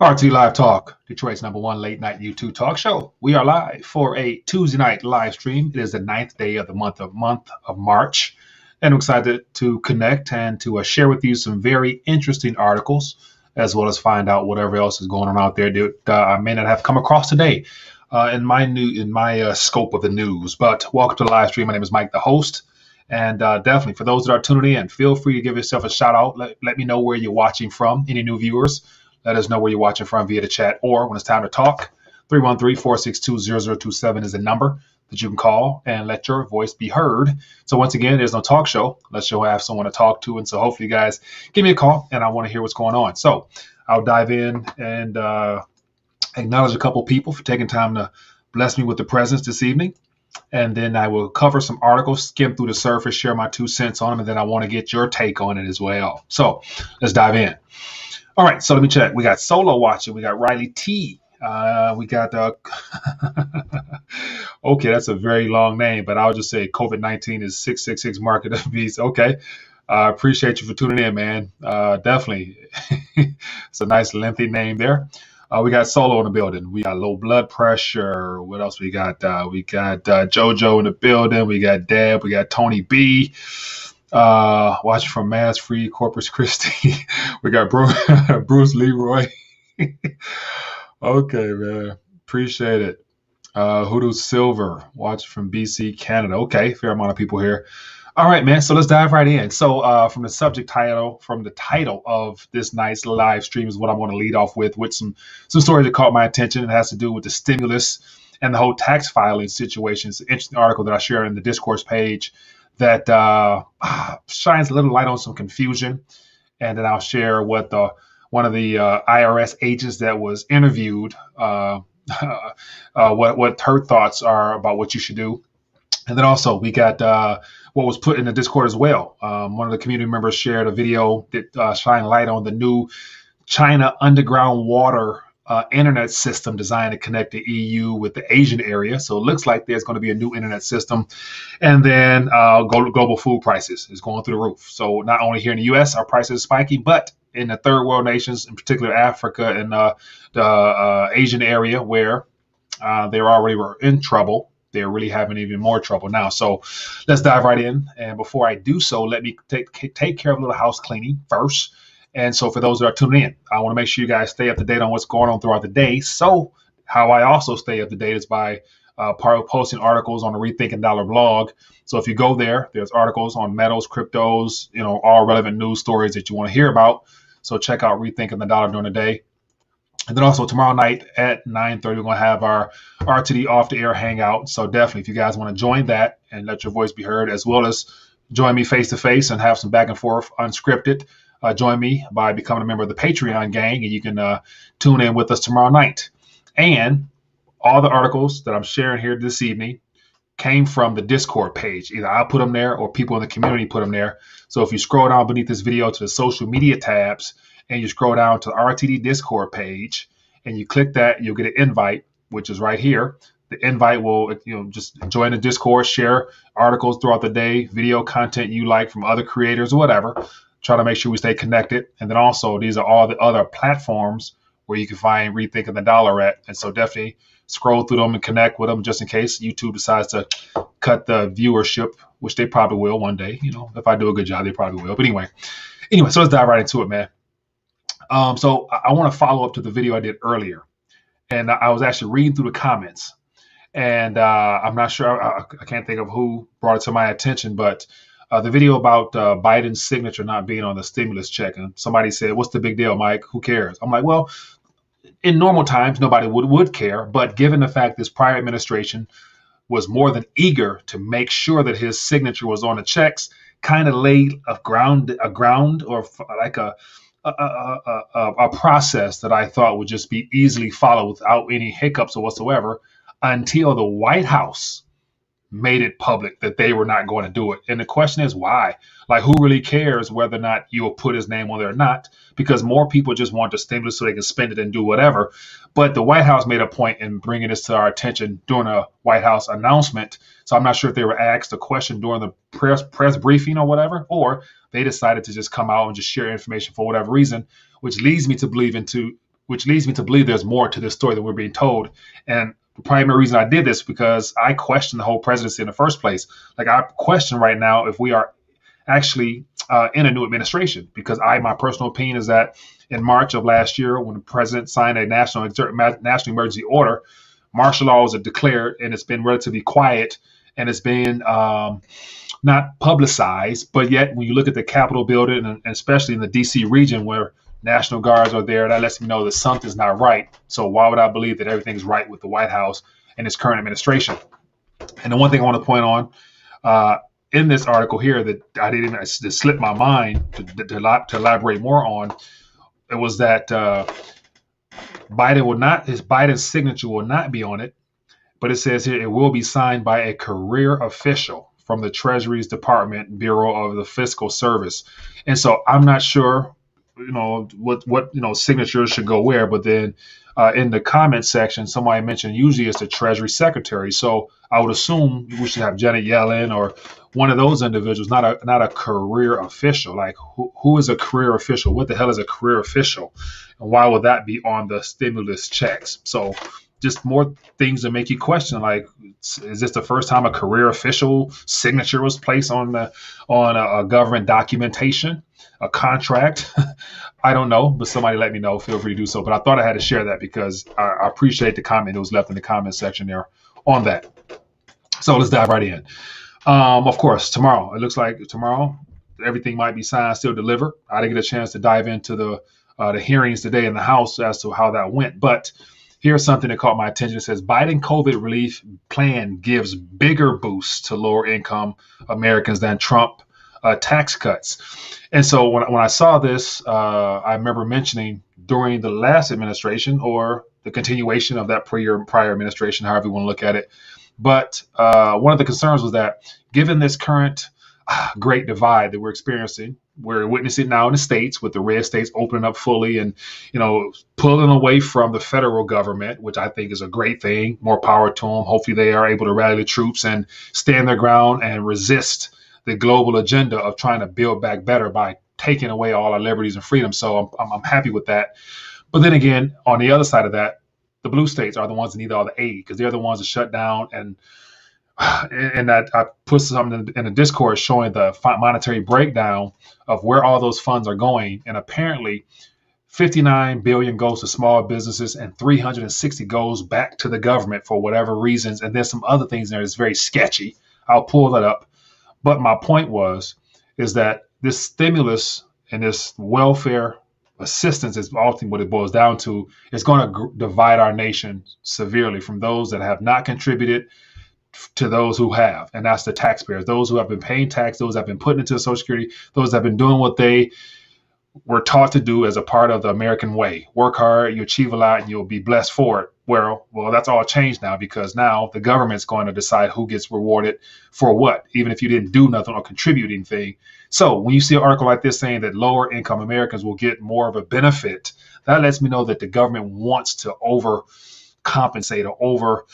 RT Live Talk, Detroit's #1 late night YouTube talk show. We are live for a Tuesday night live stream. It is the ninth day of the month of March, and I'm excited to connect and to share with you some very interesting articles, as well as find out whatever else is going on out there that I may not have come across today in my scope of the news. But welcome to the live stream. My name is Mike, the host. And definitely, for those that are tuning in, feel free to give yourself a shout out. Let me know where you're watching from. Any new viewers, let us know where you're watching from via the chat, or when it's time to talk, 313-462-0027 is the number that you can call and let your voice be heard. So once again, there's no talk show unless you'll have someone to talk to. And so hopefully you guys give me a call and I want to hear what's going on. So I'll dive in and acknowledge a couple people for taking time to bless me with the presence this evening. And then I will cover some articles, skim through the surface, share my 2 cents on them, and then I want to get your take on it as well. So let's dive in. All right, so let me check. We got Solo watching. We got Riley T. We got okay, that's a very long name, but I'll just say COVID-19 is 666 Market of Beast. Okay, appreciate you for tuning in, man. Definitely, it's a nice lengthy name there. We got Solo in the building. We got low blood pressure. What else we got? We got JoJo in the building. We got Deb. We got Tony B. Watching from Mass Free Corpus Christi. We got Bruce Leroy. Okay, man. Appreciate it. Hoodoo Silver. Watching from BC, Canada. Okay, fair amount of people here. All right, man. So let's dive right in. So from the title of this night's live stream is what I want to lead off with some stories that caught my attention. It has to do with the stimulus and the whole tax filing situation. It's an interesting article that I share in the discourse page that shines a little light on some confusion. And then I'll share what one of the IRS agents that was interviewed, what her thoughts are about what you should do. And then also we got what was put in the Discord as well. One of the community members shared a video that shined light on the new China underground water internet system designed to connect the EU with the Asian area. So it looks like there's going to be a new internet system. And then global food prices is going through the roof. So not only here in the U.S. our prices are spiking, but in the third world nations, in particular Africa and the Asian area where they already were in trouble. They're really having even more trouble now. So let's dive right in. And before I do so, let me take care of a little house cleaning first. And so for those that are tuning in, I want to make sure you guys stay up to date on what's going on throughout the day. So how I also stay up to date is by posting articles on the Rethinking Dollar blog. So if you go there, there's articles on metals, cryptos, all relevant news stories that you want to hear about. So check out Rethinking the Dollar during the day. And then also tomorrow night at 9:30, we're going to have our RTD off the air hangout. So definitely, if you guys want to join that and let your voice be heard, as well as join me face to face and have some back and forth unscripted, join me by becoming a member of the Patreon gang, and you can tune in with us tomorrow night. And all the articles that I'm sharing here this evening came from the Discord page. Either I put them there or people in the community put them there. So if you scroll down beneath this video to the social media tabs, and you scroll down to the RTD Discord page and you click that, you'll get an invite, which is right here. The invite will, just join the Discord, share articles throughout the day, video content you like from other creators or whatever. Try to make sure we stay connected. And then also, these are all the other platforms where you can find Rethinking the Dollar at. And so definitely scroll through them and connect with them just in case YouTube decides to cut the viewership, which they probably will one day. If I do a good job, they probably will. But anyway, so let's dive right into it, man. So I want to follow up to the video I did earlier, and I was actually reading through the comments, and I'm not sure, I can't think of who brought it to my attention, but the video about Biden's signature not being on the stimulus check, and somebody said, "What's the big deal, Mike? Who cares?" I'm like, well, in normal times, nobody would care, but given the fact this prior administration was more than eager to make sure that his signature was on the checks, kind of laid a ground or like a process that I thought would just be easily followed without any hiccups or whatsoever until the White House made it public that they were not going to do it. And the question is why? Like, who really cares whether or not you'll put his name on there or not? Because more people just want the stimulus so they can spend it and do whatever. But the White House made a point in bringing this to our attention during a White House announcement. So I'm not sure if they were asked a question during the press briefing or whatever, or they decided to just come out and just share information for whatever reason, which leads me to believe which leads me to believe there's more to this story than we're being told. And the primary reason I did this because I question the whole presidency in the first place. Like I question right now if we are actually in a new administration, because my personal opinion is that in March of last year, when the president signed a national emergency order, martial law was declared, and it's been relatively quiet, and it's been not publicized. But yet, when you look at the Capitol building, and especially in the D.C. region where National Guards are there, that lets me know that something's not right. So why would I believe that everything's right with the White House and its current administration? And the one thing I want to point on in this article here that I didn't even slip my mind to elaborate more on, it was that Biden's signature will not be on it, but it says here it will be signed by a career official from the Treasury's Department Bureau of the Fiscal Service. And so I'm not sure, what signatures should go where, but then in the comment section, somebody mentioned usually it's the Treasury Secretary. So I would assume we should have Janet Yellen or one of those individuals, not a career official. Like who is a career official? What the hell is a career official? And why would that be on the stimulus checks? So just more things that make you question, like, is this the first time a career official signature was placed on a government documentation, a contract? I don't know, but somebody let me know. Feel free to do so. But I thought I had to share that because I appreciate the comment that was left in the comment section there on that. So let's dive right in. Of course, tomorrow, it looks like tomorrow, everything might be signed, still delivered. I didn't get a chance to dive into the hearings today in the House as to how that went. But here's something that caught my attention. It says Biden COVID relief plan gives bigger boosts to lower income Americans than Trump tax cuts. And so when I saw this, I remember mentioning during the last administration or the continuation of that prior administration, however you want to look at it. But one of the concerns was that given this current great divide that we're experiencing, we're witnessing now in the states with the red states opening up fully and, pulling away from the federal government, which I think is a great thing. More power to them. Hopefully they are able to rally the troops and stand their ground and resist the global agenda of trying to build back better by taking away all our liberties and freedoms. So I'm happy with that. But then again, on the other side of that, the blue states are the ones that need all the aid because they're the ones that shut down. And that I put something in the Discord showing the monetary breakdown of where all those funds are going. And apparently 59 billion goes to small businesses and 360 goes back to the government for whatever reasons. And there's some other things in there that's very sketchy. I'll pull that up. But my point is that this stimulus and this welfare assistance is ultimately what it boils down to. It's going to divide our nation severely from those that have not contributed to those who have, and that's the taxpayers, those who have been paying tax, those that have been putting into Social Security, those that have been doing what they were taught to do as a part of the American way. Work hard, you achieve a lot, and you'll be blessed for it. Well, that's all changed now because now the government's going to decide who gets rewarded for what, even if you didn't do nothing or contribute anything. So when you see an article like this saying that lower income Americans will get more of a benefit, that lets me know that the government wants to overcompensate or over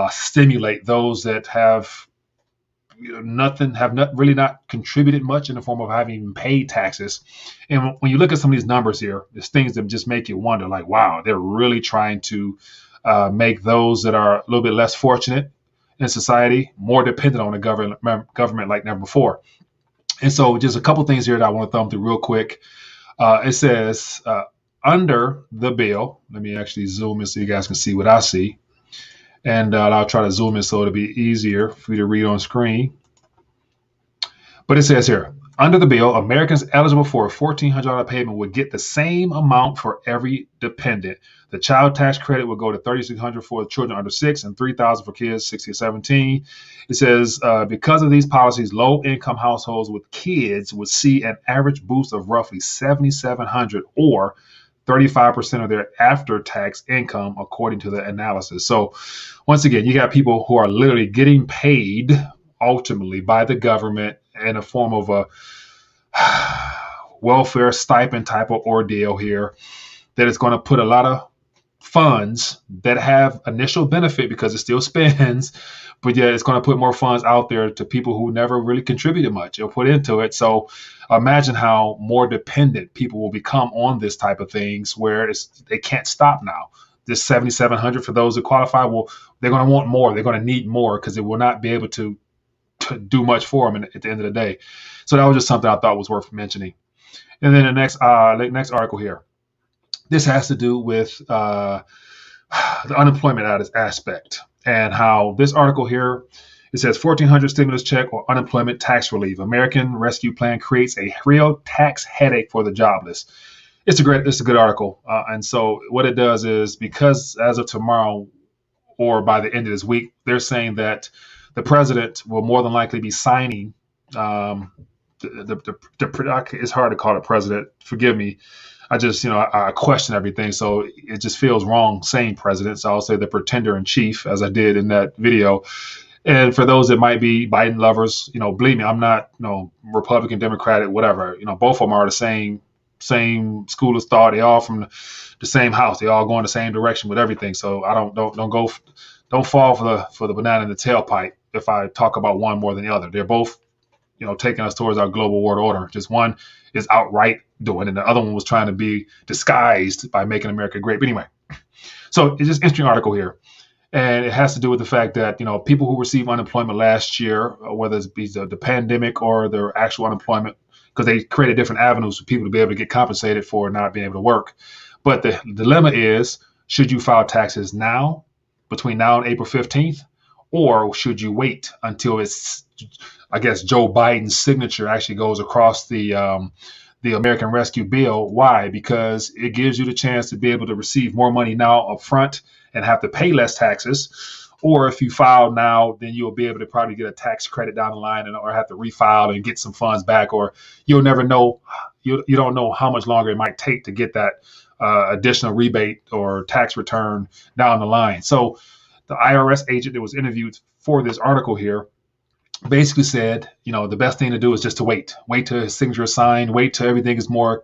stimulate those that have really not contributed much in the form of having even paid taxes. And when you look at some of these numbers here, there's things that just make you wonder, like, wow, they're really trying to make those that are a little bit less fortunate in society more dependent on the government like never before. And so just a couple things here that I want to thumb through real quick. It says under the bill, let me actually zoom in so you guys can see what I see. And I'll try to zoom in so it'll be easier for you to read on screen. But it says here, under the bill, Americans eligible for a $1,400 payment would get the same amount for every dependent. The child tax credit would go to $3,600 for children under 6 and $3,000 for kids 16 or 17. It says because of these policies, low-income households with kids would see an average boost of roughly $7,700 or 35% of their after-tax income, according to the analysis. So once again, you got people who are literally getting paid ultimately by the government in a form of a welfare stipend type of ordeal here that is going to put a lot of funds that have initial benefit because it still spends, but yet it's going to put more funds out there to people who never really contributed much or put into it. So imagine how more dependent people will become on this type of things where they can't stop now. This 7,700 for those who qualify, well, they're going to want more. They're going to need more because they will not be able to do much for them at the end of the day. So that was just something I thought was worth mentioning. And then the next article here. This has to do with the unemployment aspect and how this article here, it says 1,400 stimulus check or unemployment tax relief. American Rescue Plan creates a real tax headache for the jobless. It's a good article. And so what it does is, because as of tomorrow or by the end of this week, they're saying that the president will more than likely be signing it's hard to call it president. Forgive me. I just, I question everything. So it just feels wrong saying president. So I'll say the pretender in chief, as I did in that video. And for those that might be Biden lovers, believe me, I'm not, Republican, Democratic, whatever. Both of them are the same school of thought. They all from the same house. They all go in the same direction with everything. So I don't fall for the banana in the tailpipe if I talk about one more than the other. They're both taking us towards our global world order. Just one is outright doing, and the other one was trying to be disguised by making America great. But anyway, so it's just an interesting article here. And it has to do with the fact that, people who received unemployment last year, whether it be the pandemic or their actual unemployment, because they created different avenues for people to be able to get compensated for not being able to work. But the dilemma is, should you file taxes now, between now and April 15th, or should you wait until it's, I guess, Joe Biden's signature actually goes across the American Rescue Bill? Why? Because it gives you the chance to be able to receive more money now up front and have to pay less taxes. Or if you file now, then you'll be able to probably get a tax credit down the line or have to refile and get some funds back, or you'll never know. You don't know how much longer it might take to get that additional rebate or tax return down the line. So the IRS agent that was interviewed for this article here basically said, the best thing to do is just to wait till his signature is signed, wait till everything is more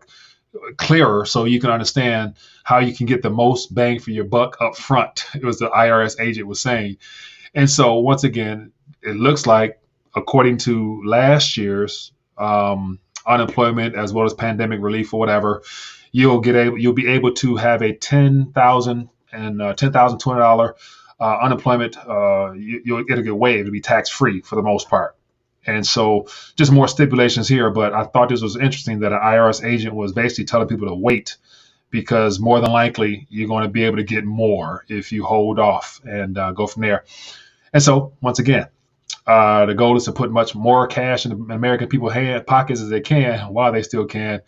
clearer so you can understand how you can get the most bang for your buck up front. It was the IRS agent was saying. And so once again, it looks like, according to last year's unemployment as well as pandemic relief or whatever, you'll be able to have a $10,200 unemployment. It'll get waived. It'll be tax free for the most part. And so just more stipulations here. But I thought this was interesting that an IRS agent was basically telling people to wait, because more than likely you're going to be able to get more if you hold off and go from there. And so once again, the goal is to put much more cash in the American people's pockets as they can while they still can.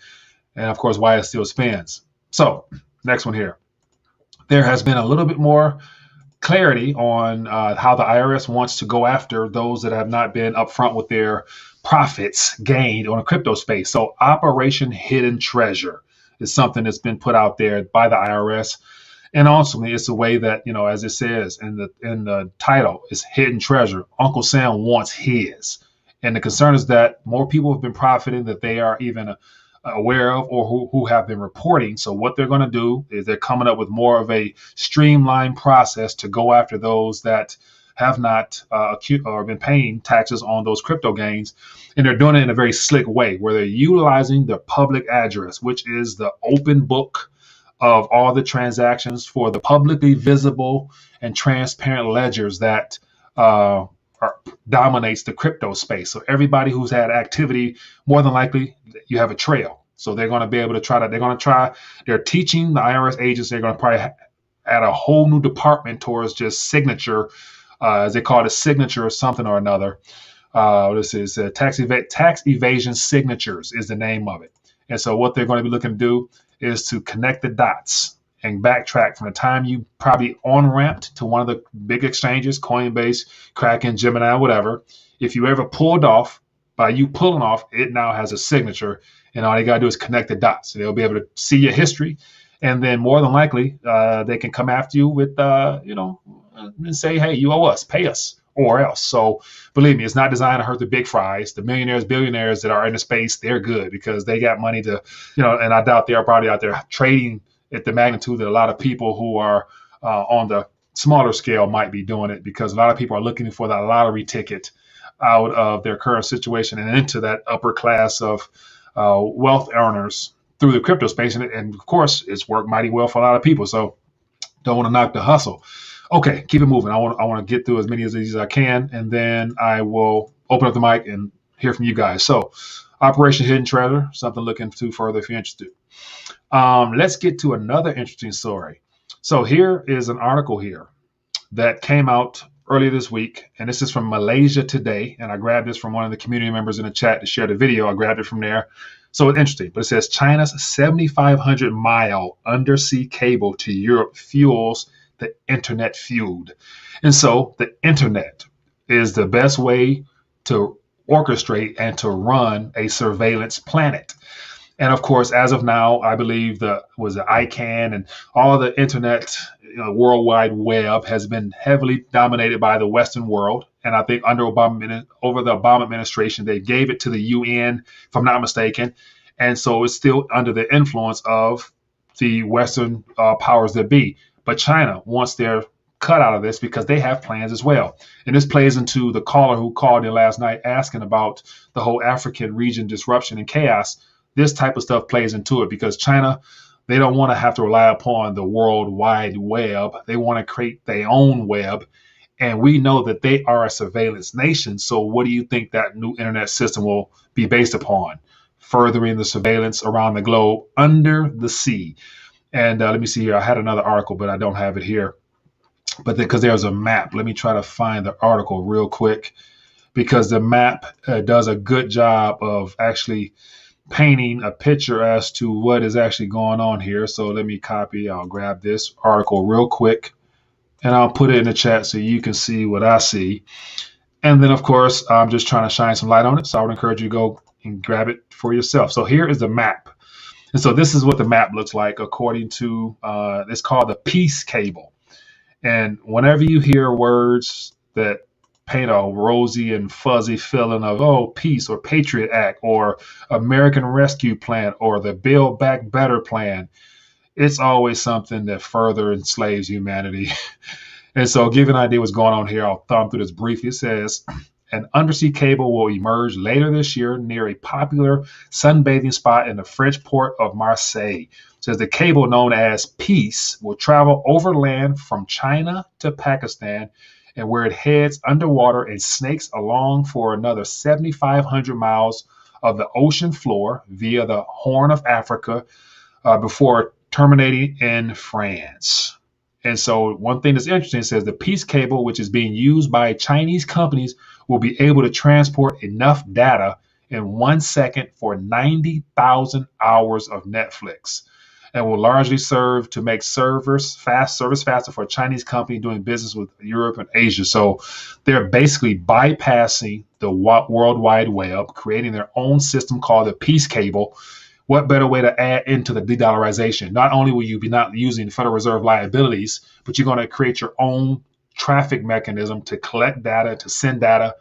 And of course, while it still spends. So next one here. There has been a little bit more clarity on how the IRS wants to go after those that have not been upfront with their profits gained on a crypto space. So Operation Hidden Treasure is something that's been put out there by the IRS. And ultimately, it's a way that, as it says in the title, is hidden treasure. Uncle Sam wants his. And the concern is that more people have been profiting that they are even aware of, or who have been reporting. So what they're going to do is they're coming up with more of a streamlined process to go after those that have not or been paying taxes on those crypto gains. And they're doing it in a very slick way where they're utilizing the public address, which is the open book of all the transactions for the publicly visible and transparent ledgers that dominates the crypto space. So everybody who's had activity, more than likely, you have a trail. So they're going to be able to they're teaching the IRS agents, they're going to probably add a whole new department towards just signature, as they call it, a signature or something or another. This is tax evasion signatures is the name of it. And so what they're going to be looking to do is to connect the dots and backtrack from the time you probably on-ramped to one of the big exchanges, Coinbase, Kraken, Gemini, whatever. If you ever pulled off, by you pulling off, it now has a signature, and all they got to do is connect the dots. So they'll be able to see your history, and then more than likely, they can come after you with, and say, hey, you owe us, pay us, or else. So believe me, it's not designed to hurt the big fries. The millionaires, billionaires that are in the space, they're good because they got money to, and I doubt they're probably out there trading at the magnitude that a lot of people who are on the smaller scale might be doing it, because a lot of people are looking for that lottery ticket out of their current situation and into that upper class of wealth earners through the crypto space. And of course, it's worked mighty well for a lot of people. So don't want to knock the hustle. Okay, keep it moving. I want to get through as many of these as I can, and then I will open up the mic and hear from you guys. So, Operation Hidden Treasure, something to look into further if you're interested. Let's get to another interesting story. So here is an article here that came out earlier this week, and this is from Malaysia Today, and I grabbed this from one of the community members in the chat to share the video. I grabbed it from there. So it's interesting, but it says China's 7,500-mile undersea cable to Europe fuels the internet feud. And so the internet is the best way to orchestrate and to run a surveillance planet. And of course, as of now, I believe the ICANN and all the internet, World Wide Web has been heavily dominated by the Western world. And I think over the Obama administration, they gave it to the UN, if I'm not mistaken. And so it's still under the influence of the Western powers that be. But China wants their cut out of this because they have plans as well. And this plays into the caller who called in last night asking about the whole African region disruption and chaos. This type of stuff plays into it because China, they don't want to have to rely upon the World Wide Web. They want to create their own web. And we know that they are a surveillance nation. So what do you think that new internet system will be based upon? Furthering the surveillance around the globe under the sea. And let me see here. I had another article, but I don't have it here. But because there's a map. Let me try to find the article real quick, because the map does a good job of actually painting a picture as to what is actually going on here. So let me copy. I'll grab this article real quick, and I'll put it in the chat so you can see what I see. And then, of course, I'm just trying to shine some light on it. So I would encourage you to go and grab it for yourself. So here is the map. And so this is what the map looks like according to, it's called the peace cable. And whenever you hear words that paint a rosy and fuzzy feeling of, oh, peace or Patriot Act or American Rescue Plan or the Build Back Better plan, it's always something that further enslaves humanity. And so, give you an idea what's going on here, I'll thumb through this briefly. It says, an undersea cable will emerge later this year near a popular sunbathing spot in the French port of Marseille. It says the cable, known as Peace, will travel overland from China to Pakistan, and where it heads underwater and snakes along for another 7,500 miles of the ocean floor via the Horn of Africa before terminating in France. And so one thing that's interesting, it says the Peace cable, which is being used by Chinese companies, will be able to transport enough data in 1 second for 90,000 hours of Netflix, and will largely serve to make service faster for a Chinese company doing business with Europe and Asia. So they're basically bypassing the World Wide Web, creating their own system called the Peace cable. What better way to add into the de-dollarization? Not only will you be not using Federal Reserve liabilities, but you're going to create your own traffic mechanism to collect data, to send data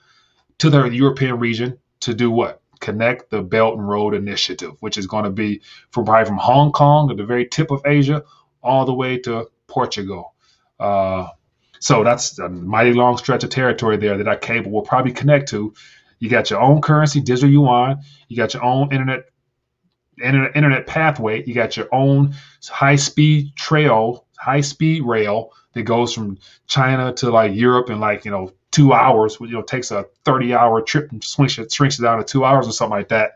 to the European region to do what? Connect the Belt and Road Initiative, which is going to be probably from Hong Kong at the very tip of Asia all the way to Portugal. So that's a mighty long stretch of territory there that our cable will probably connect to. You got your own currency, digital yuan. You got your own internet pathway. You got your own high-speed rail that goes from China to like Europe in 2 hours. Takes a 30-hour trip and shrinks it down to 2 hours or something like that.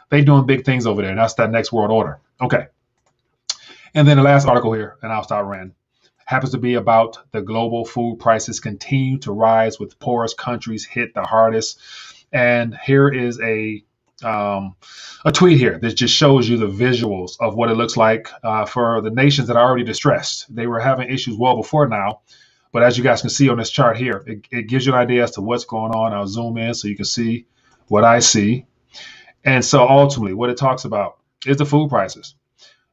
They doing big things over there, and that's that next world order. Okay. And then the last article here, and I'll start ranting, happens to be about the global food prices continue to rise with poorest countries hit the hardest. And here is a tweet here that just shows you the visuals of what it looks like for the nations that are already distressed. They were having issues well before now, but as you guys can see on this chart here, it gives you an idea as to what's going on. I'll zoom in so you can see what I see. And so ultimately what it talks about is the food prices.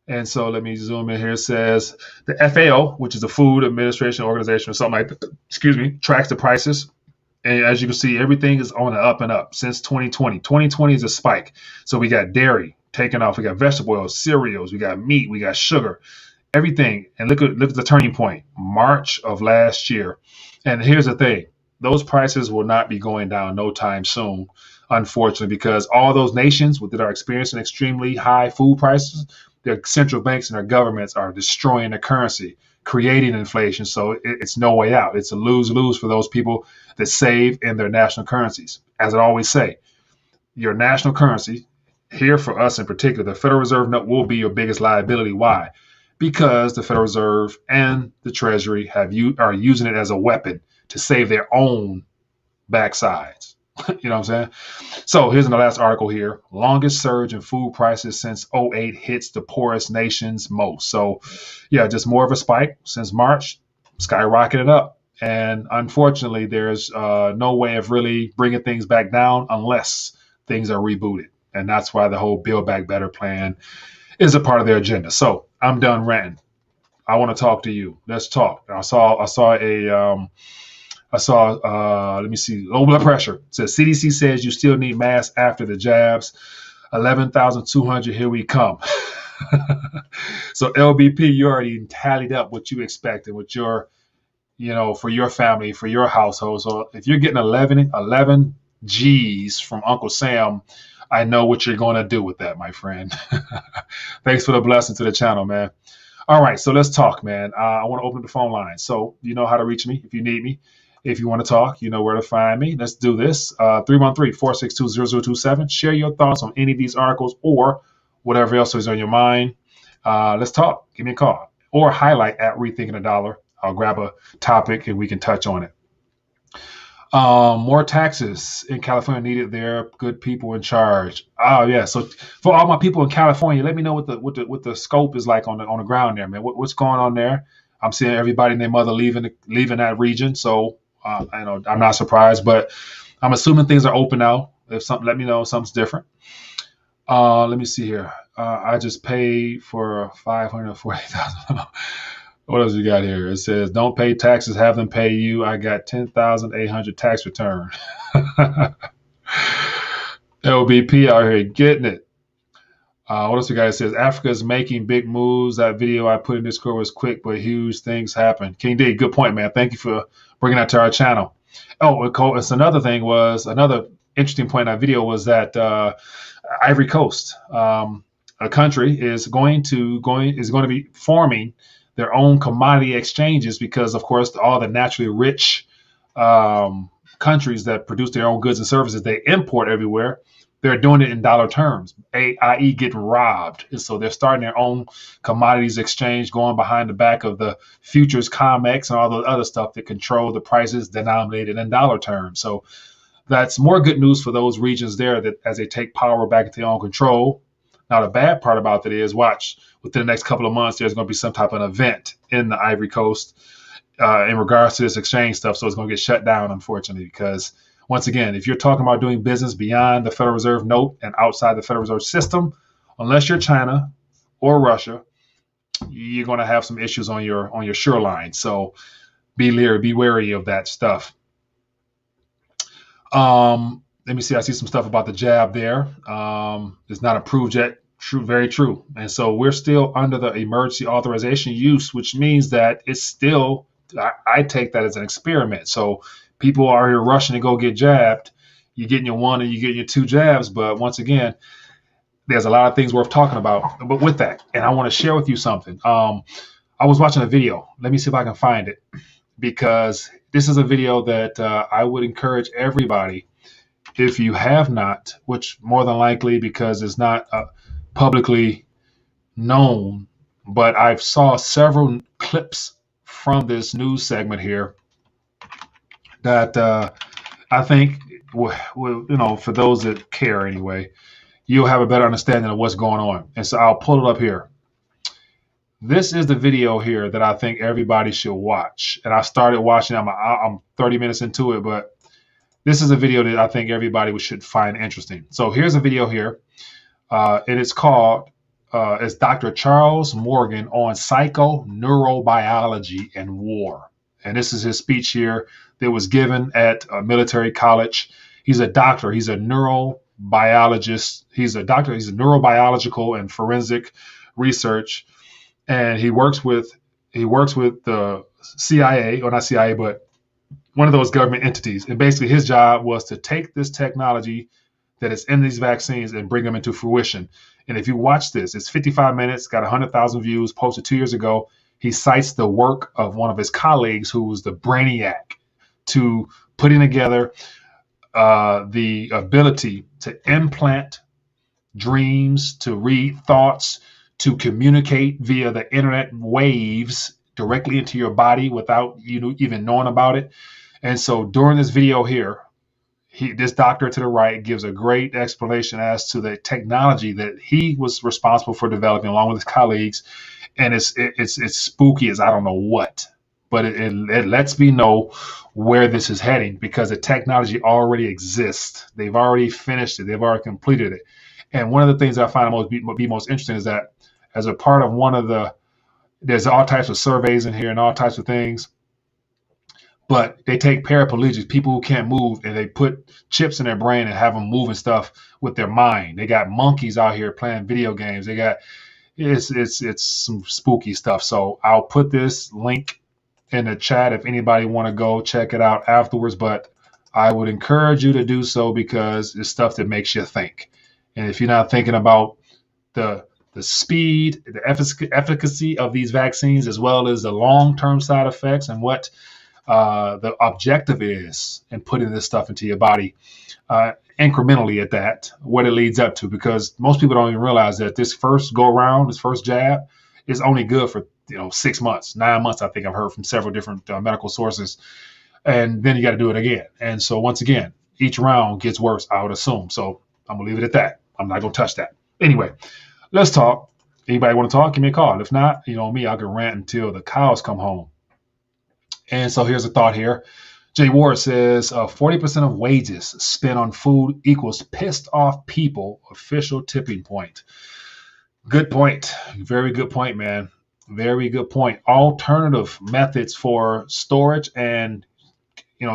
And so let me zoom in here. It says the FAO, which is the Food Administration Organization or something like that, tracks the prices. And as you can see, everything is on the up and up since 2020. 2020 is a spike. So we got dairy taking off. We got vegetable oils, cereals. We got meat. We got sugar. everything. And look at the turning point, March of last year. And here's the thing, those prices will not be going down no time soon, unfortunately, because all those nations that are experiencing extremely high food prices, their central banks and their governments are destroying the currency, creating inflation. So it's no way out. It's a lose-lose for those people that save in their national currencies. As I always say, your national currency, here for us in particular, the Federal Reserve note will be your biggest liability. Why? Because the Federal Reserve and the Treasury are using it as a weapon to save their own backsides. You know what I'm saying? So here's in the last article here. Longest surge in food prices since '08 hits the poorest nations most. So yeah, just more of a spike since March, skyrocketing up. And unfortunately, there's no way of really bringing things back down unless things are rebooted. And that's why the whole Build Back Better plan is a part of their agenda. So I'm done ranting. I want to talk to you. Let's talk. Let me see, low blood pressure. It says CDC says you still need masks after the jabs. 11,200, here we come. So LBP, you already tallied up what you expected with your, for your family, for your household. So if you're getting 11 G's from Uncle Sam, I know what you're going to do with that, my friend. Thanks for the blessing to the channel, man. All right, so let's talk, man. I want to open the phone line. So you know how to reach me if you need me. If you want to talk, you know where to find me. Let's do this. 313-462-0027. Share your thoughts on any of these articles or whatever else is on your mind. Let's talk. Give me a call. Or highlight at Rethinking a Dollar. I'll grab a topic and we can touch on it. More taxes in California needed. There, good people in charge. Oh yeah. So for all my people in California, let me know what the scope is like on the ground there, man. What's going on there? I'm seeing everybody and their mother leaving that region. So I know I'm not surprised, but I'm assuming things are open now. If something, let me know something's different. Let me see here. I just paid for $540,000. What else you got here? It says, don't pay taxes, have them pay you. I got 10,800 tax return. LBP out here getting it. What else you got? It says, Africa is making big moves. That video I put in Discord was quick, but huge things happen. King D, good point, man. Thank you for bringing that to our channel. Oh, it's another thing was, another interesting point in that video was that Ivory Coast, a country, is going to be forming their own commodity exchanges because, of course, all the naturally rich countries that produce their own goods and services, they import everywhere. They're doing it in dollar terms, i.e. getting robbed. And so they're starting their own commodities exchange, going behind the back of the futures, COMEX, and all the other stuff that control the prices denominated in dollar terms. So that's more good news for those regions there that as they take power back into their own control. Now, the bad part about it is, watch, within the next couple of months, there's going to be some type of event in the Ivory Coast in regards to this exchange stuff. So it's going to get shut down, unfortunately, because once again, if you're talking about doing business beyond the Federal Reserve note and outside the Federal Reserve system, unless you're China or Russia, you're going to have some issues on your shoreline. So be wary of that stuff. Let me see. I see some stuff about the jab there. It's not approved yet. True, very true. And so we're still under the emergency authorization use, which means that it's still, I take that as an experiment. So people are here rushing to go get jabbed. You're getting your one and you're getting your two jabs. But once again, there's a lot of things worth talking about. But with that, and I want to share with you something. I was watching a video. Let me see if I can find it, because this is a video that I would encourage everybody, if you have not, which more than likely because it's not publicly known, but I've saw several clips from this news segment here that I think, for those that care anyway, you'll have a better understanding of what's going on. And so I'll pull it up here. This is the video here that I think everybody should watch. And I started watching, I'm 30 minutes into it, but this is a video that I think everybody should find interesting. So here's a video here, and it's called, it's Dr. Charles Morgan on psychoneurobiology and war. And this is his speech here that was given at a military college. He's a doctor. He's a neurobiologist. He's a doctor. He's a neurobiological and forensic research. and he works with the CIA, or not CIA, but one of those government entities. And basically, his job was to take this technology that is in these vaccines and bring them into fruition. And if you watch this, it's 55 minutes, got 100,000 views, posted 2 years ago. He cites the work of one of his colleagues who was the brainiac to putting together the ability to implant dreams, to read thoughts, to communicate via the internet waves directly into your body without you even knowing about it. And so during this video here, this doctor to the right gives a great explanation as to the technology that he was responsible for developing along with his colleagues. And it's spooky as I don't know what, but it lets me know where this is heading, because the technology already exists. They've already finished it. They've already completed it. And one of the things I find most interesting is that as a part of there's all types of surveys in here and all types of things, but they take paraplegics, people who can't move, and they put chips in their brain and have them moving stuff with their mind. They got monkeys out here playing video games. It's some spooky stuff. So I'll put this link in the chat if anybody want to go check it out afterwards. But I would encourage you to do so, because it's stuff that makes you think. And if you're not thinking about the speed, the efficacy of these vaccines, as well as the long-term side effects and what the objective is in putting this stuff into your body, incrementally at that, what it leads up to, because most people don't even realize that this first go around, this first jab, is only good for 6 months, 9 months. I think I've heard from several different medical sources, and then you got to do it again. And so once again, each round gets worse, I would assume. So I'm gonna leave it at that. I'm not gonna touch that. Anyway, let's talk. Anybody want to talk? Give me a call. If not, me, I can rant until the cows come home. And so here's a thought here. Jay Ward says 40% of wages spent on food equals pissed off people. Official tipping point. Good point. Very good point, man. Very good point. Alternative methods for storage and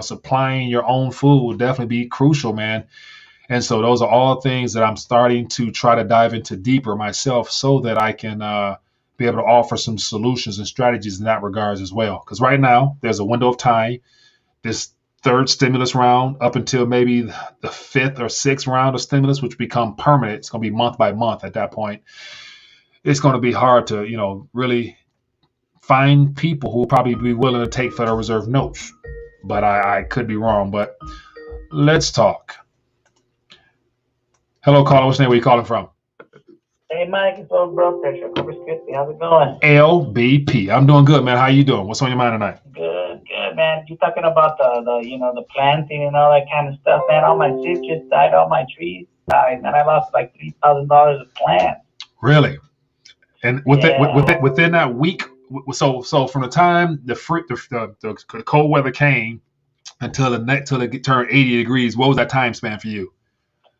supplying your own food will definitely be crucial, man. And so those are all things that I'm starting to try to dive into deeper myself, so that I can be able to offer some solutions and strategies in that regards as well. Because right now there's a window of time, this third stimulus round up until maybe the fifth or sixth round of stimulus, which become permanent. It's going to be month by month at that point. It's going to be hard to, really find people who will probably be willing to take Federal Reserve notes. But I could be wrong. But let's talk. Hello, caller. What's your name? Where you calling from? Hey, Mike. It's old bro Pressure. How's it going? LBP. I'm doing good, man. How you doing? What's on your mind tonight? Good, man. You talking about the planting and all that kind of stuff, man? All my citrus died, all my trees died, and I lost like $3,000 of plants. Really? And within that week, so from the time the cold weather came until it turned 80 degrees, what was that time span for you?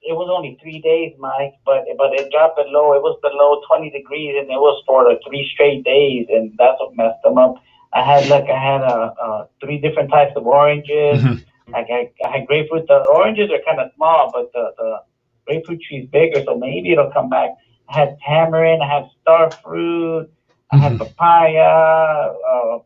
It was only 3 days, Mike, but it dropped below. It was below 20 degrees, and it was for 3 straight days, and that's what messed them up. I had 3 different types of oranges. Mm-hmm. I had grapefruit. The oranges are kind of small, but the grapefruit tree is bigger, so maybe it'll come back. I had tamarind. I had star fruit. I had papaya,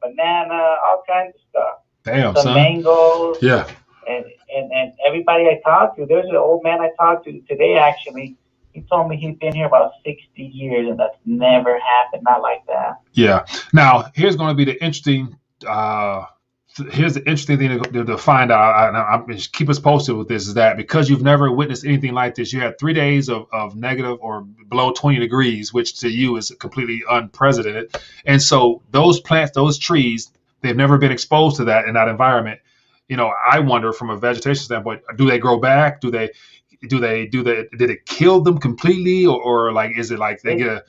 banana, all kinds of stuff. Damn, some son. Mangoes. Yeah. And everybody I talked to, there's an old man I talked to today, actually. He told me he's been here about 60 years, and that's never happened, not like that. Yeah. Now, here's going to be the interesting thing to find out, and I'm just keep us posted with this, is that because you've never witnessed anything like this, you had 3 days of negative or below 20 degrees, which to you is completely unprecedented. And so those plants, those trees, they've never been exposed to that in that environment. I wonder from a vegetation standpoint, do they grow back? Did it kill them completely? Or like, is it like they get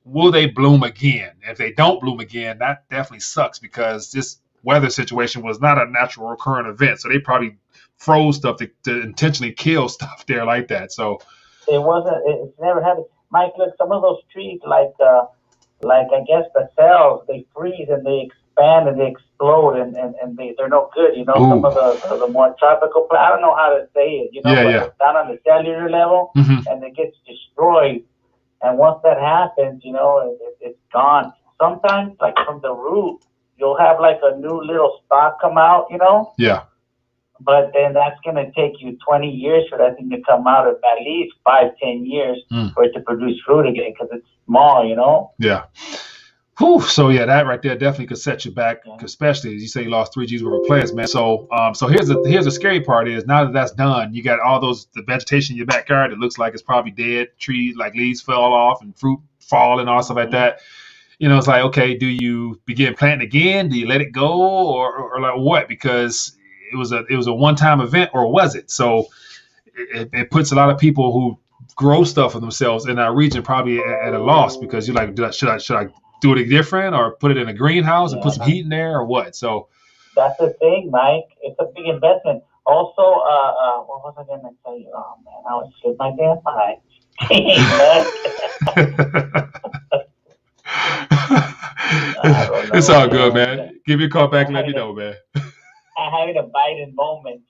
will they bloom again? If they don't bloom again, that definitely sucks, because this weather situation was not a natural recurrent event. So they probably froze stuff to intentionally kill stuff there like that. So it's never happened. Mike, look, some of those trees, like I guess the cells, they freeze and they expand and they explode, and they're no good. Ooh. Some of the more tropical plants, I don't know how to say it, Yeah. Down on the cellular level, mm-hmm. and it gets destroyed. And once that happens, it's gone. Sometimes, like from the root, you'll have like a new little stock come out, Yeah. but then that's going to take you 20 years for that thing to come out, of at least 5-10 years for it to produce fruit again, because it's small. Yeah. Whew. So yeah, that right there definitely could set you back, especially as you say you lost 3 G's worth of plants, man. So so here's the scary part is now that that's done, you got all the vegetation in your backyard. It looks like it's probably dead. Trees like leaves fell off and fruit fall and all stuff like that. It's like, okay, do you begin planting again? Do you let it go, or like what? Because it was a one-time event, or was it? So it puts a lot of people who grow stuff for themselves in our region probably at a loss, because you're like, should I do it different, or put it in a greenhouse and put some heat in there, or what? So that's the thing, Mike. It's a big investment. Also, what was I gonna tell you? Oh man, I was slipped my damn mind. It's all good, man. Give me a call back and let me know, man. I'm having a Biden moment,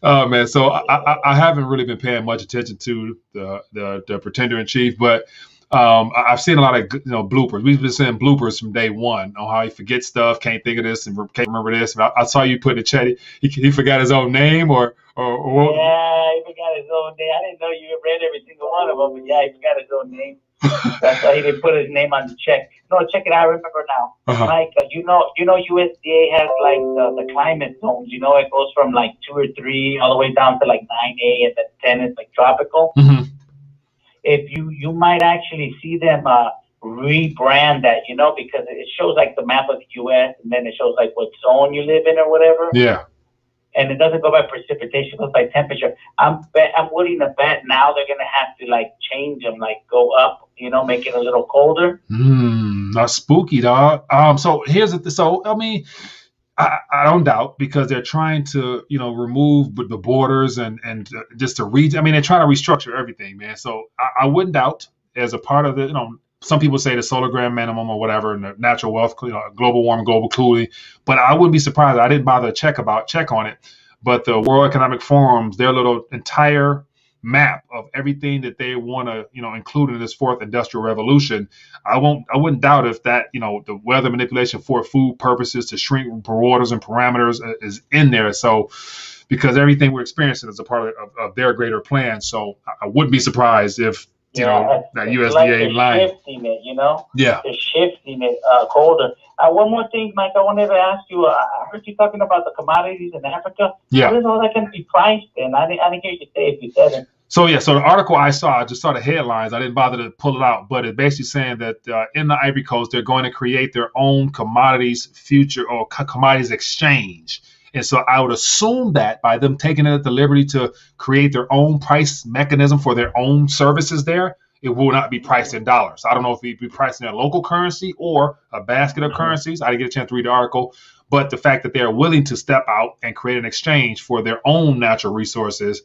Oh man, so I haven't really been paying much attention to the pretender in chief, but I've seen a lot of bloopers. We've been seeing bloopers from day one on how he forgets stuff, can't think of this, and can't remember this. And I saw you put in the chat, he forgot his own name, or yeah, he forgot his own name. I didn't know you read every single one of them, but yeah, he forgot his own name. That's why he didn't put his name on the check. No, check it out. I remember now. Mike, USDA has like the climate zones. It goes from like 2 or 3 all the way down to like 9A, and then 10 is like tropical. If you might actually see them rebrand that, because it shows like the map of the U.S. and then it shows like what zone you live in or whatever. Yeah. And it doesn't go by precipitation, it goes by temperature. I'm willing to bet now they're gonna have to like change them, like go up, make it a little colder. Not spooky, dog. So here's so I mean, I don't doubt, because they're trying to remove the borders and just to I mean, they're trying to restructure everything, man. So I wouldn't doubt, as a part of the some people say the solar gram minimum or whatever, and the natural wealth, global warming, global cooling. But I wouldn't be surprised. I didn't bother to check on it. But the World Economic Forum's, their little entire map of everything that they want to, include in this fourth industrial revolution, I wouldn't doubt if that, the weather manipulation for food purposes to shrink borders and parameters is in there. So, because everything we're experiencing is a part of their greater plan. So I wouldn't be surprised if that USDA line. Shifting it, Yeah. They're shifting it colder. One more thing, Mike, I wanted to ask you. I heard you talking about the commodities in Africa. Yeah. What is all that going to be priced in? I didn't hear you say if you said it. So the article I just saw the headlines. I didn't bother to pull it out, but it's basically saying that in the Ivory Coast, they're going to create their own commodities future, or commodities exchange. And so I would assume that by them taking it at the liberty to create their own price mechanism for their own services there, it will not be priced in dollars. I don't know if it be priced in their local currency or a basket of currencies. I didn't get a chance to read the article, but the fact that they're willing to step out and create an exchange for their own natural resources,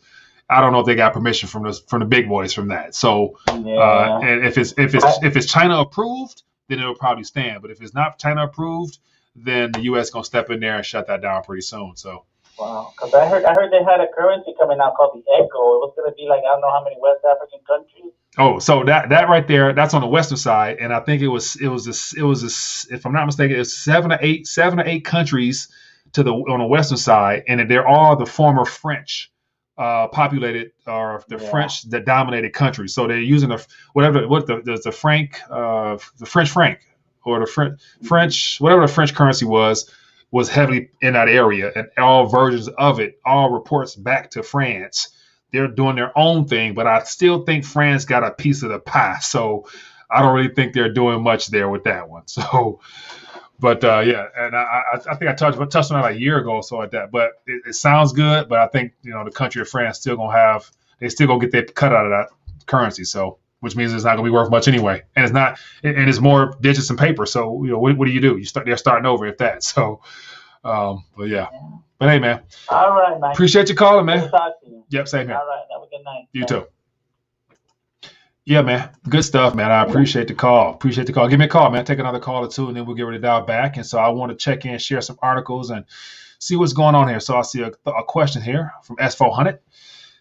I don't know if they got permission from the big boys from that. So, and if it's China approved, then it'll probably stand. But if it's not China approved, then the U.S. gonna step in there and shut that down pretty soon. So. Wow, because I heard they had a currency coming out called the Echo. It was gonna be like, I don't know how many West African countries. Oh, so that right there, that's on the western side, and I think it was if I'm not mistaken, it's seven or eight countries on the western side, and they're all the former French populated, or the French that dominated countries. So they're using the French franc, or the French, whatever the French currency was heavily in that area, and all versions of it, all reports back to France. They're doing their own thing, but I still think France got a piece of the pie. So I don't really think they're doing much there with that one. So, but and I think I touched on that like a year ago or so like that. But it sounds good, but I think the country of France still gonna get their cut out of that currency. So, which means it's not gonna be worth much anyway, and it's not, and it's more digits and paper. So what do? They're starting over at that. So, but yeah. But hey, man. All right, man. Appreciate you calling, man. Good to talk to you. Yep, same here. All right, have a good night. You too. Yeah, man. Good stuff, man. I appreciate the call. Give me a call, man. Take another call or two, and then we'll get ready to dial back. And so I want to check in, share some articles, and see what's going on here. So I see a question here from S400.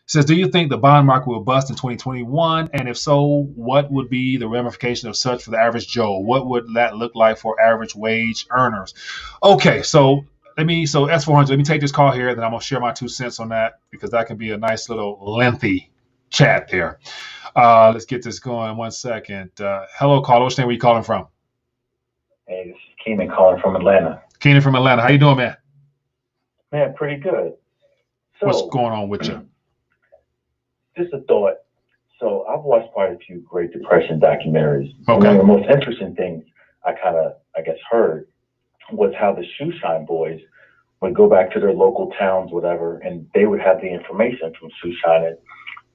Says, do you think the bond market will bust in 2021? And if so, what would be the ramification of such for the average Joe? What would that look like for average wage earners? Okay, so S400, let me take this call here, and then I'm going to share my 2 cents on that because that can be a nice little lengthy chat there. Let's get this going. 1 second. Hello, caller. What's your name? Where you calling from? Hey, this is Keenan calling from Atlanta. Keenan from Atlanta. How you doing, man? Man, pretty good. So, what's going on with you? Just a thought. So I've watched quite a few Great Depression documentaries. Okay. One of the most interesting things I heard was how the shoe shine boys would go back to their local towns, whatever, and they would have the information from shoe shining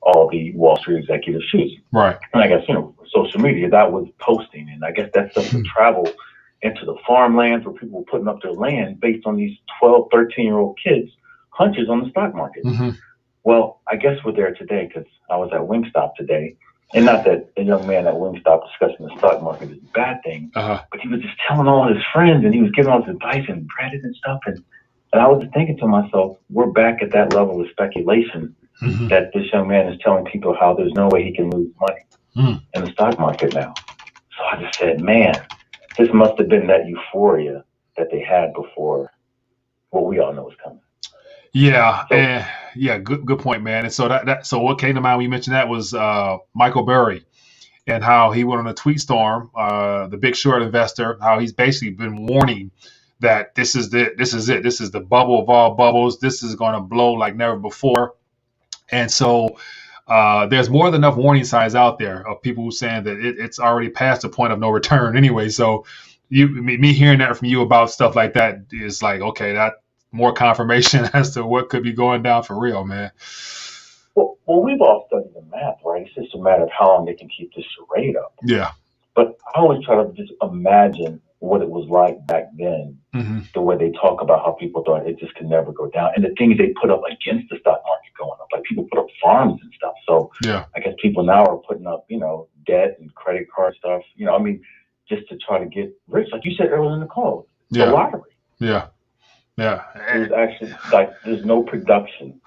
all the Wall Street executive shoes. Right. And I guess, social media, that was posting. And I guess that stuff would travel into the farmlands where people were putting up their land based on these 12, 13-year-old kids' hunches on the stock market. Mm-hmm. Well, I guess we're there today because I was at Wingstop today. And not that a young man at Wingstop discussing the stock market is a bad thing, but he was just telling all his friends and he was giving all his advice and Reddit and stuff. And I was just thinking to myself, we're back at that level of speculation that this young man is telling people how there's no way he can lose money in the stock market now. So I just said, man, this must have been that euphoria that they had before what we all know is coming. Yeah, good point, man. And so so what came to mind when you mentioned that was Michael Burry and how he went on a tweet storm, the big short investor, how he's basically been warning that this is it. This is the bubble of all bubbles. This is going to blow like never before. And so there's more than enough warning signs out there of people who saying that it's already past the point of no return anyway. So me hearing that from you about stuff like that is like, okay, that more confirmation as to what could be going down for real, man. Well, we've all studied the math, right? It's just a matter of how long they can keep this charade up. Yeah. But I always try to just imagine what it was like back then, the way they talk about how people thought it just could never go down. And the things they put up against the stock market going up, like people put up farms and stuff. So I guess people now are putting up, debt and credit card stuff, just to try to get rich. Like you said earlier in the call, the lottery. Yeah. Yeah. There's actually there's no production.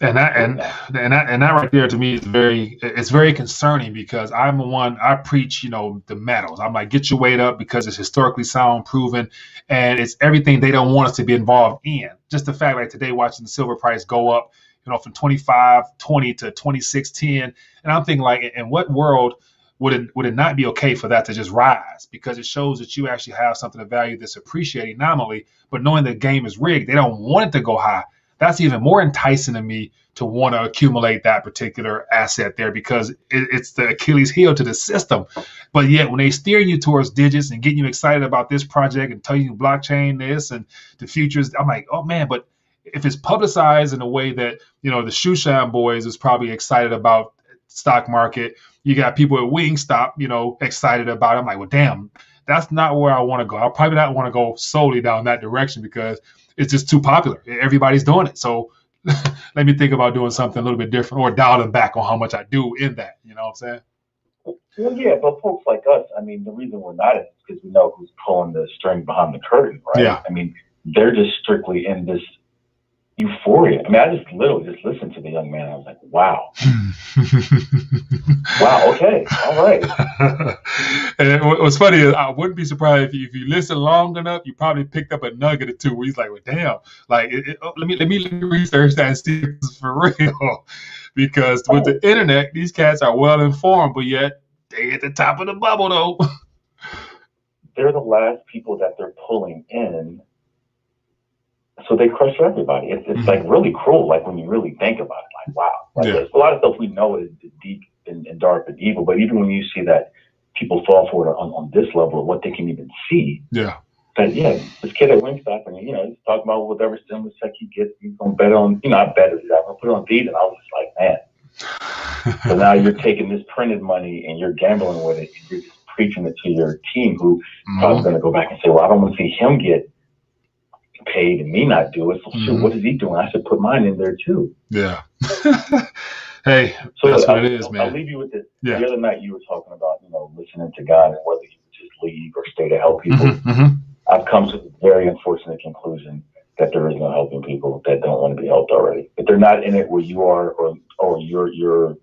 And that right there to me is very concerning because I preach, the metals. I'm like, get your weight up because it's historically sound, proven, and it's everything they don't want us to be involved in. Just the fact like today watching the silver price go up, from 25.20 to 26.10. And I'm thinking like, in what world would it not be okay for that to just rise? Because it shows that you actually have something of value that's appreciating nominally, but knowing the game is rigged, they don't want it to go high. That's even more enticing to me to want to accumulate that particular asset there because it's the Achilles heel to the system. But yet when they steering you towards digits and getting you excited about this project and telling you blockchain this and the futures, I'm like, oh man, but if it's publicized in a way that, the shoe shine boys is probably excited about stock market, you got people at Wingstop, excited about it. I'm like, well, damn, that's not where I want to go. I probably not want to go solely down that direction because it's just too popular. Everybody's doing it. So let me think about doing something a little bit different or dialing back on how much I do in that. You know what I'm saying? Well, yeah, but folks like us, the reason we're not is because we know who's pulling the string behind the curtain, right? Yeah. They're just strictly in this euphoria. I just literally just listened to the young man. I was like, wow. Wow, okay, all right. And what's funny is I wouldn't be surprised if you listen long enough, you probably picked up a nugget or two where he's like, well, damn, like let me research that and see if it's for real. Because with the internet, these cats are well informed, but yet they at the top of the bubble though. They're the last people that they're pulling in. So they crush everybody. It's like really cruel, like when you really think about it, like, wow. Like there's a lot of stuff we know is deep and dark and evil, but even when you see that people fall for it on this level of what they can even see. Yeah. This kid at Wingstop, and he's talking about whatever stimulus check he gets, he's gonna bet on, I bet it, I'm gonna put it on these, and I was just like, man. So now you're taking this printed money and you're gambling with it, and you're just preaching it to your team who probably gonna go back and say, well, I don't want to see him get paid and me not do it. So shoot, what is he doing? I should put mine in there too. Yeah. Hey, so that's what it is, man. I'll leave you with this. Yeah. The other night you were talking about, listening to God and whether you would just leave or stay to help people. I've come to the very unfortunate conclusion that there is no helping people that don't want to be helped already. If they're not in it where you are or or your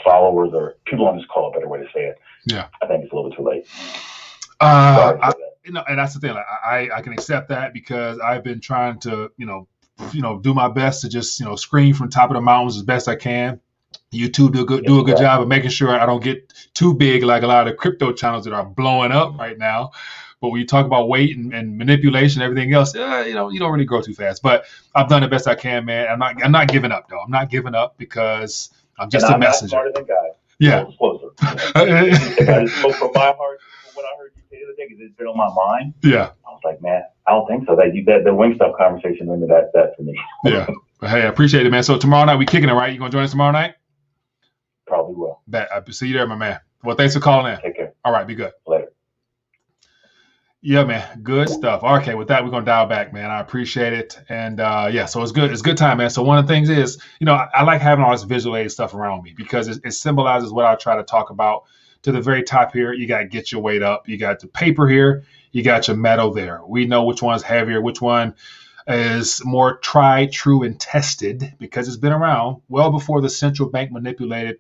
followers or people on this call, a better way to say it. Yeah. I think it's a little bit too late. And that's the thing. Like, I can accept that because I've been trying to, do my best to just, screen from top of the mountains as best I can. YouTube do a good job of making sure I don't get too big like a lot of the crypto channels that are blowing up right now. But when you talk about weight and manipulation and everything else, you don't really grow too fast. But I've done the best I can, man. I'm not giving up though. I'm not giving up because I'm just a messenger. I'm not smarter than God. Yeah. I just spoke from my heart. What I heard you say the other day, because it's been on my mind. Yeah. I was like, man, I don't think so. That the Wingstop conversation ended that for me. Yeah. Hey, I appreciate it, man. So tomorrow night we kicking it, right? You gonna join us tomorrow night? Probably will. Bet. I'll see you there, my man. Well, thanks for calling in. Take care. All right, be good. Later. Yeah, man. Good stuff. Okay, with that, we're going to dial back, man. I appreciate it. And so it's good. It's good time, man. So one of the things is, I like having all this visual aid stuff around me because it symbolizes what I try to talk about. To the very top here, you got to get your weight up. You got the paper here. You got your metal there. We know which one's heavier, which one is more tried, true, and tested because it's been around well before the central bank manipulated,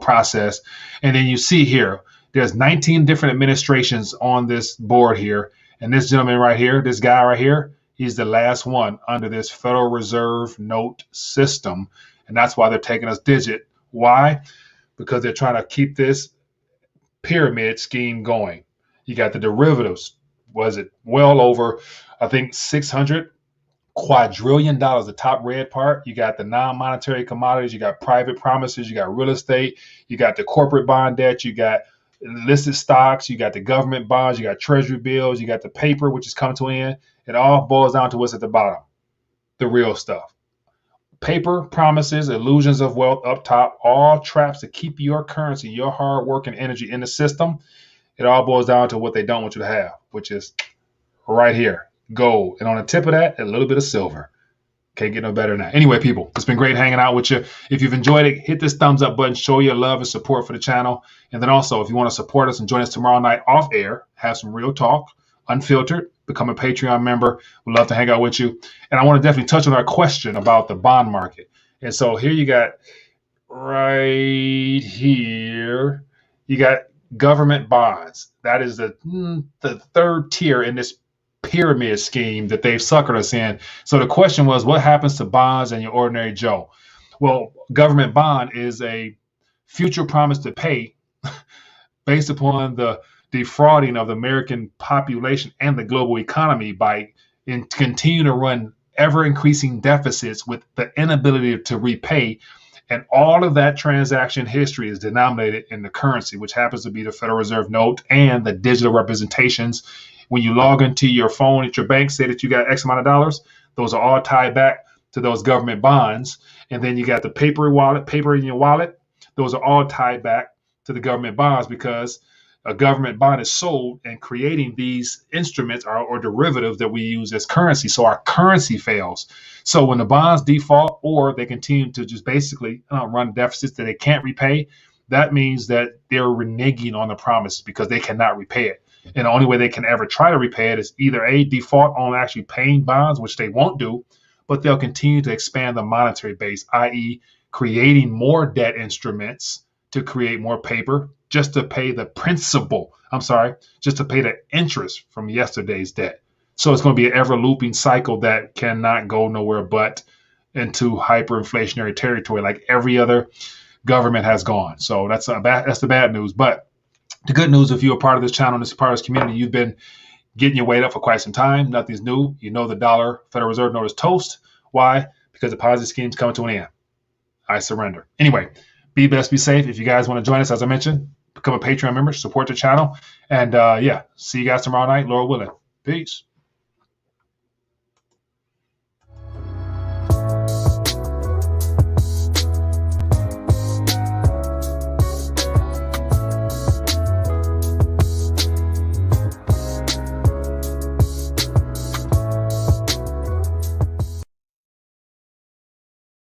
process. And then you see here, there's 19 different administrations on this board here. And this gentleman right here, this guy right here, he's the last one under this Federal Reserve note system. And that's why they're taking us digit. Why? Because they're trying to keep this pyramid scheme going. You got the derivatives. Was it well over, I think, $600 quadrillion, the top red part. You got the non-monetary commodities. You got private promises. You got real estate. You got the corporate bond debt. You got listed stocks. You got the government bonds. You got treasury bills. You got the paper, which is coming to an end. It all boils down to what's at the bottom, the real stuff. Paper, promises, illusions of wealth up top, all traps to keep your currency, your hard work and energy in the system. It all boils down to what they don't want you to have, which is right here, gold. And on the tip of that, a little bit of silver. Can't get no better than that. Anyway, people, it's been great hanging out with you. If you've enjoyed it, hit this thumbs up button, show your love and support for the channel. And then also, if you want to support us and join us tomorrow night off air, have some real talk, unfiltered, become a Patreon member. We'd love to hang out with you. And I want to definitely touch on our question about the bond market. And so here you got right here, you got government bonds. That is the third tier in this pyramid scheme that they've suckered us in. So the question was, what happens to bonds and your ordinary Joe? Well, government bond is a future promise to pay based upon the defrauding of the American population and the global economy by continue to run ever increasing deficits with the inability to repay. And all of that transaction history is denominated in the currency, which happens to be the Federal Reserve note and the digital representations. When you log into your phone at your bank, say that you got X amount of dollars, those are all tied back to those government bonds. And then you got the paper in your wallet. Those are all tied back to the government bonds because a government bond is sold and creating these instruments or derivatives that we use as currency. So our currency fails. So when the bonds default or they continue to just basically run deficits that they can't repay, that means that they're reneging on the promise because they cannot repay it. And the only way they can ever try to repay it is either A, default on actually paying bonds, which they won't do, but they'll continue to expand the monetary base, i.e. creating more debt instruments to create more paper just to pay the principal. Just to pay the interest from yesterday's debt. So it's going to be an ever looping cycle that cannot go nowhere but into hyperinflationary territory like every other government has gone. So that's the bad news. But the good news, if you're a part of this channel, this part of this community, you've been getting your weight up for quite some time. Nothing's new. You know the dollar Federal Reserve note is toast. Why? Because the Ponzi scheme's coming to an end. I surrender. Anyway, be best, be safe. If you guys want to join us, as I mentioned, become a Patreon member, support the channel. And see you guys tomorrow night, Lord willing. Peace.